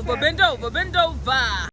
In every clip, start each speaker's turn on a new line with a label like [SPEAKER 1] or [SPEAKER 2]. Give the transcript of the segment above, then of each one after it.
[SPEAKER 1] over, bend over, bend over.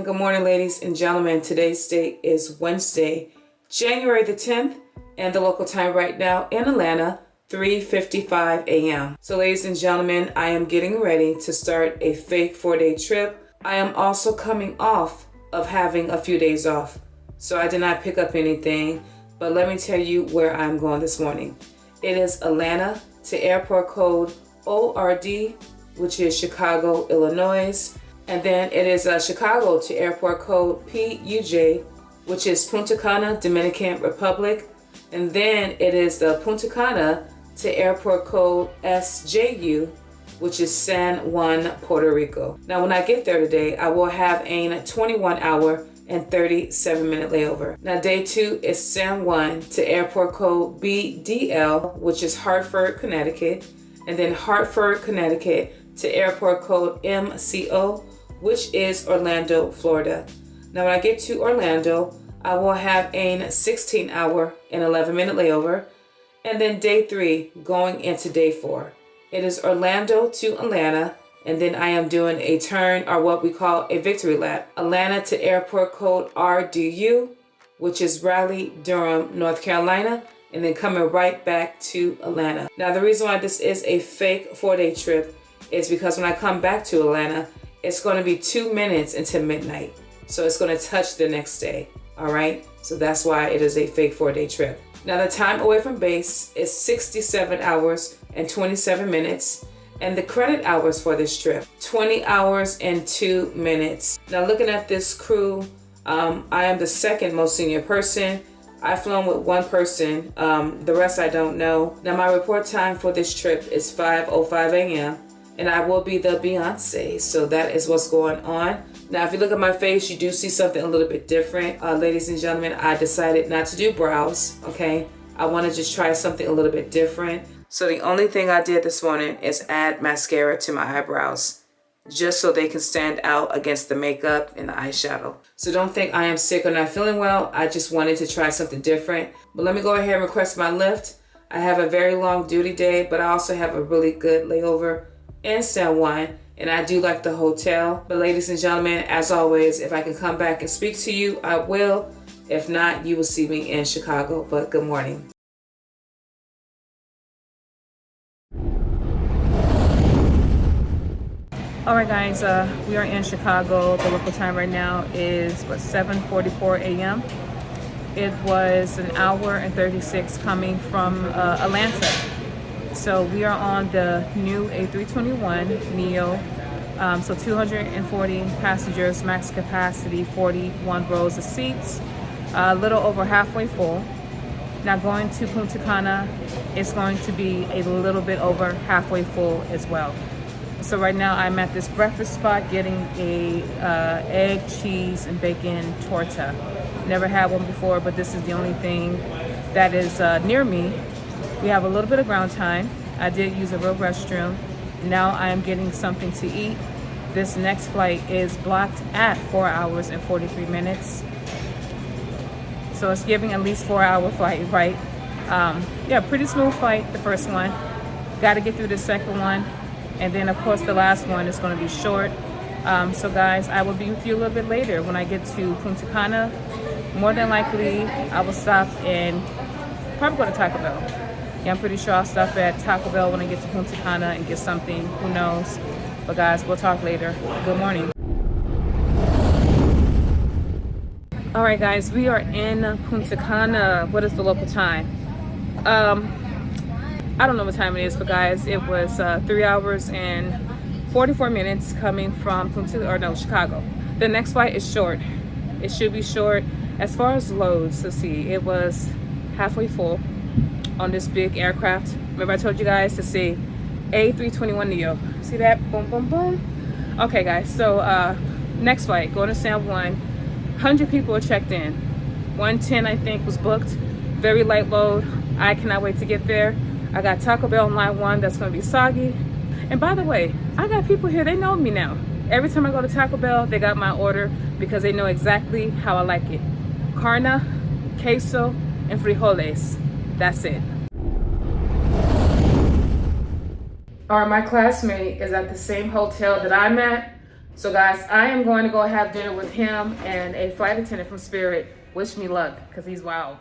[SPEAKER 2] Good morning, ladies and gentlemen. Today's date is Wednesday, January the 10th, and the local time right now in Atlanta, 3:55 a.m. So, ladies and gentlemen, I am getting ready to start a fake 4-day trip. I am also coming off of having a few days off, so I did not pick up anything, but let me tell you where I'm going this morning. It is Atlanta to airport code ORD, which is Chicago, Illinois. And then it is Chicago to airport code PUJ, which is Punta Cana, Dominican Republic. And then it is the Punta Cana to airport code SJU, which is San Juan, Puerto Rico. Now, when I get there today, I will have a 21-hour and 37-minute layover. Now, day 2 is San Juan to airport code BDL, which is Hartford, Connecticut. And then Hartford, Connecticut to airport code MCO, which is Orlando, Florida. Now, when I get to Orlando, I will have a 16-hour and 11-minute layover. And then day 3, going into day 4. It is Orlando to Atlanta, and then I am doing a turn, or what we call a victory lap. Atlanta to airport code RDU, which is Raleigh, Durham, North Carolina, and then coming right back to Atlanta. Now, the reason why this is a fake 4-day trip is because when I come back to Atlanta, it's going to be 2 minutes into midnight. So it's going to touch the next day. All right. So that's why it is a fake 4-day trip. Now, the time away from base is 67 hours and 27 minutes. And the credit hours for this trip, 20 hours and 2 minutes. Now, looking at this crew, I am the second most senior person. I've flown with one person. The rest I don't know. Now, my report time for this trip is 5:05 a.m. And I will be the Beyonce. So that is what's going on. Now, if you look at my face, you do see something a little bit different. Ladies and gentlemen, I decided not to do brows, okay? I want to just try something a little bit different. So the only thing I did this morning is add mascara to my eyebrows, just so they can stand out against the makeup and the eyeshadow. So don't think I am sick or not feeling well. I just wanted to try something different. But let me go ahead and request my lift. I have a very long duty day, but I also have a really good layover in San Juan, and I do like the hotel. But ladies and gentlemen, as always, if I can come back and speak to you, I will. If not, you will see me in Chicago. But good morning.
[SPEAKER 1] All right, guys, we are in Chicago. The local time right now is 7:44 a.m. It was an hour and 36 coming from Atlanta. So we are on the new A321 Neo. So 240 passengers, max capacity, 41 rows of seats, a little over halfway full. Now, going to Punta Cana, it's going to be a little bit over halfway full as well. So right now I'm at this breakfast spot getting a egg, cheese, and bacon torta. Never had one before, but this is the only thing that is near me. We have a little bit of ground time. I did use a real restroom. Now I am getting something to eat. This next flight is blocked at 4 hours and 43 minutes. So it's giving at least 4-hour flight, right? Yeah, pretty smooth flight, the first one. Got to get through the second one. And then, of course, the last one is going to be short. So, guys, I will be with you a little bit later when I get to Punta Cana. More than likely, I will stop and probably go to Taco Bell. Yeah, I'm pretty sure I'll stop at Taco Bell when I get to Punta Cana and get something. Who knows? But, guys, we'll talk later. Good morning. All right, guys, we are in Punta Cana. What is the local time? I don't know what time it is, but guys, it was 3 hours and 44 minutes coming from Chicago. The next flight is short. It should be short. As far as loads, let's see, it was halfway full on this big aircraft. Remember I told you guys to see A321 Neo. See that? Boom, boom, boom. Okay, guys, so next flight, going to San Juan. 100 people are checked in. 110 I think was booked. Very light load. I cannot wait to get there. I got Taco Bell on line 1 that's gonna be soggy. And by the way, I got people here, they know me now. Every time I go to Taco Bell, they got my order because they know exactly how I like it. Carne, queso, and frijoles. That's it. All right, my classmate is at the same hotel that I'm at. So guys, I am going to go have dinner with him and a flight attendant from Spirit. Wish me luck, because he's wild.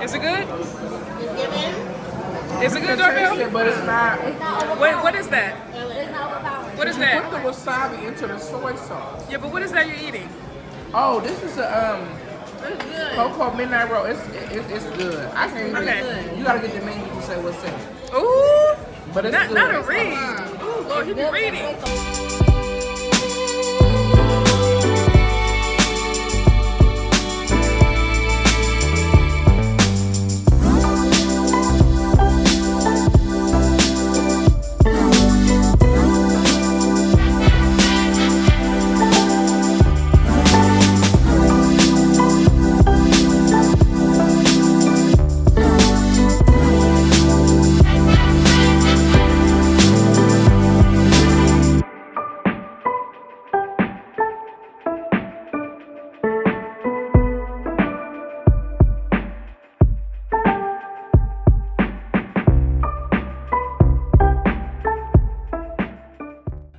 [SPEAKER 1] Is it good? Is it good, Doorbell?
[SPEAKER 3] It, but it's not.
[SPEAKER 1] Wait, what is that? What is
[SPEAKER 3] Put
[SPEAKER 1] that?
[SPEAKER 3] the wasabi into the soy sauce.
[SPEAKER 1] Yeah, but what is that you're eating?
[SPEAKER 3] Oh, this is a cocoa midnight roll. It's good. I can't even.
[SPEAKER 1] Okay.
[SPEAKER 3] You gotta get the menu to say what's in it.
[SPEAKER 1] Ooh,
[SPEAKER 3] But it's good.
[SPEAKER 1] not a read. Ooh, Lord, he be reading.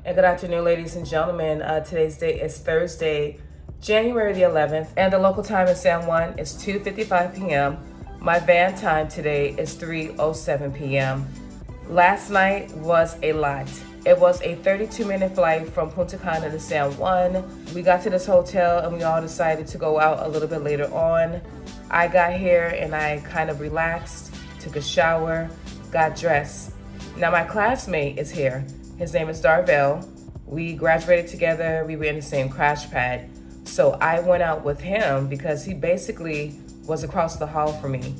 [SPEAKER 1] And good afternoon, ladies and gentlemen. Today's date is Thursday, January the 11th, and the local time in San Juan is 2:55 p.m. My van time today is 3:07 p.m. Last night was a lot. It was a 32-minute flight from Punta Cana to San Juan. We got to this hotel and we all decided to go out a little bit later on. I got here and I kind of relaxed, took a shower, got dressed. Now my classmate is here. His name is Darvell. We graduated together. We were in the same crash pad. So I went out with him because he basically was across the hall from me.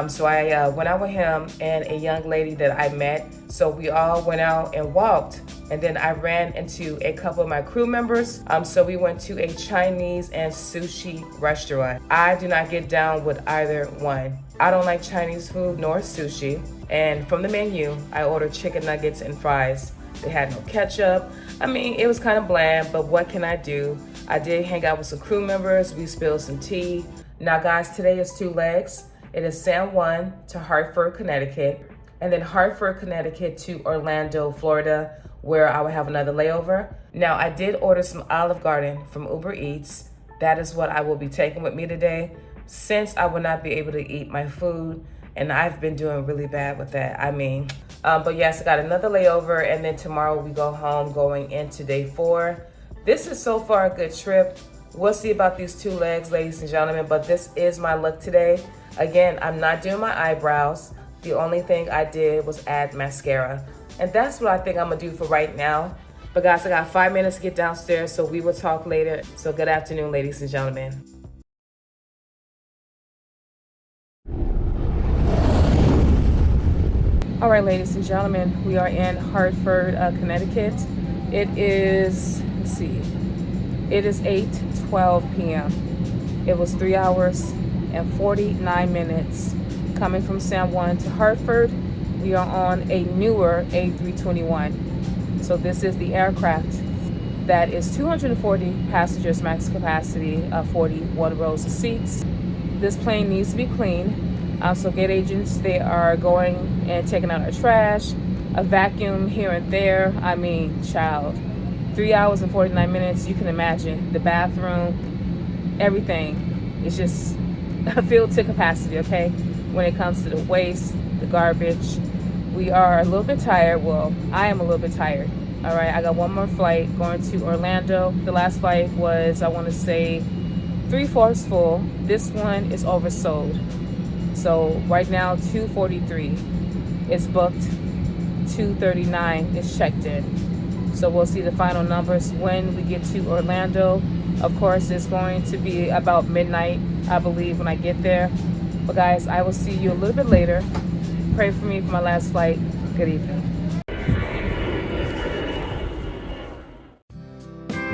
[SPEAKER 1] So I went out with him and a young lady that I met. So we all went out and walked. And then I ran into a couple of my crew members. So we went to a Chinese and sushi restaurant. I do not get down with either one. I don't like Chinese food nor sushi. And from the menu, I ordered chicken nuggets and fries. They had no ketchup. I mean, it was kind of bland, but what can I do? I did hang out with some crew members. We spilled some tea. Now guys, today is 2 legs. It is San Juan to Hartford, Connecticut, and then Hartford, Connecticut to Orlando, Florida, where I will have another layover. Now I did order some Olive Garden from Uber Eats. That is what I will be taking with me today, since I will not be able to eat my food, and I've been doing really bad with that. I mean, but yes, I got another layover, and then tomorrow we go home going into day 4. This is so far a good trip. We'll see about these 2 legs, ladies and gentlemen, but this is my look today. Again, I'm not doing my eyebrows. The only thing I did was add mascara. And that's what I think I'm gonna do for right now. But guys, I got 5 minutes to get downstairs, so we will talk later. So good afternoon, ladies and gentlemen. All right, ladies and gentlemen, we are in Hartford, Connecticut. It is, let's see, it is 8:12 p.m. It was 3 hours and 49 minutes coming from San Juan to Hartford. We are on a newer A321. So this is the aircraft that is 240 passengers max capacity, 41 rows of seats. This plane needs to be clean. So gate agents, they are going and taking out our trash, a vacuum here and there. I mean, child, 3 hours and 49 minutes, you can imagine. The bathroom, everything. It's just filled to capacity, okay? When it comes to the waste, the garbage, we are a little bit tired. Well, I am a little bit tired. All right, I got one more flight going to Orlando. The last flight was, I want to say, 3/4 full. This one is oversold. So right now, 243 is booked, 239 is checked in. So we'll see the final numbers when we get to Orlando. Of course, it's going to be about midnight, I believe, when I get there. But guys, I will see you a little bit later. Pray for me for my last flight. Good evening.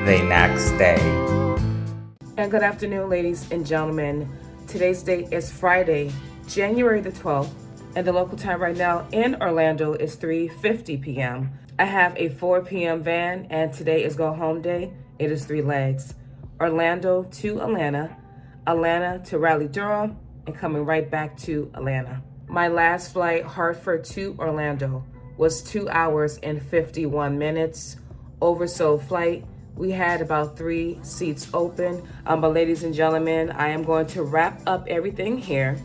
[SPEAKER 4] The next day.
[SPEAKER 2] And good afternoon, ladies and gentlemen. Today's date is Friday, January the 12th, and the local time right now in Orlando is 3:50 p.m. I have a 4 p.m. van, and today is go home day. It is 3 legs. Orlando to Atlanta, Atlanta to Raleigh-Durham, and coming right back to Atlanta. My last flight, Hartford to Orlando, was 2 hours and 51 minutes. Oversold flight. We had about 3 seats open. But ladies and gentlemen, I am going to wrap up everything here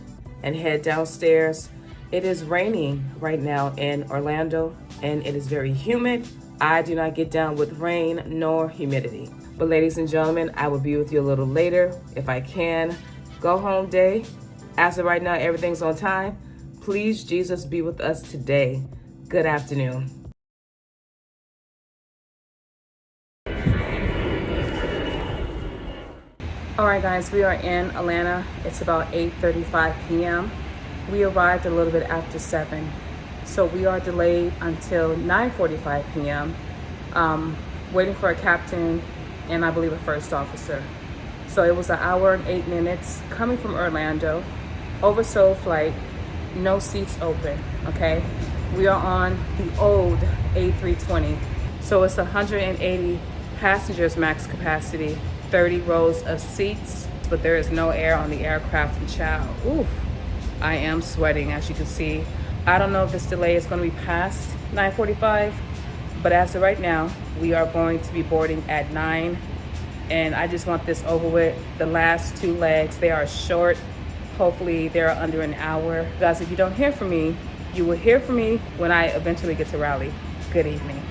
[SPEAKER 2] and head downstairs. It is raining right now in Orlando, and it is very humid. I do not get down with rain nor humidity. But ladies and gentlemen, I will be with you a little later if I can. Go home day. As of right now, everything's on time. Please, Jesus, be with us today. Good afternoon.
[SPEAKER 1] All right, guys, we are in Atlanta. It's about 8:35 p.m. We arrived a little bit after 7. So we are delayed until 9:45 p.m. Waiting for a captain and I believe a first officer. So it was 1 hour and 8 minutes coming from Orlando. Oversold flight, no seats open, okay? We are on the old A320. So it's 180 passengers max capacity, 30 rows of seats, but there is no air on the aircraft. And child, oof, I am sweating, as you can see. I don't know if this delay is going to be past 9:45, but as of right now, we are going to be boarding at 9, and I just want this over with. The last 2 legs, they are short. Hopefully they're under an hour. Guys, if you don't hear from me, you will hear from me when I eventually get to Raleigh. Good evening.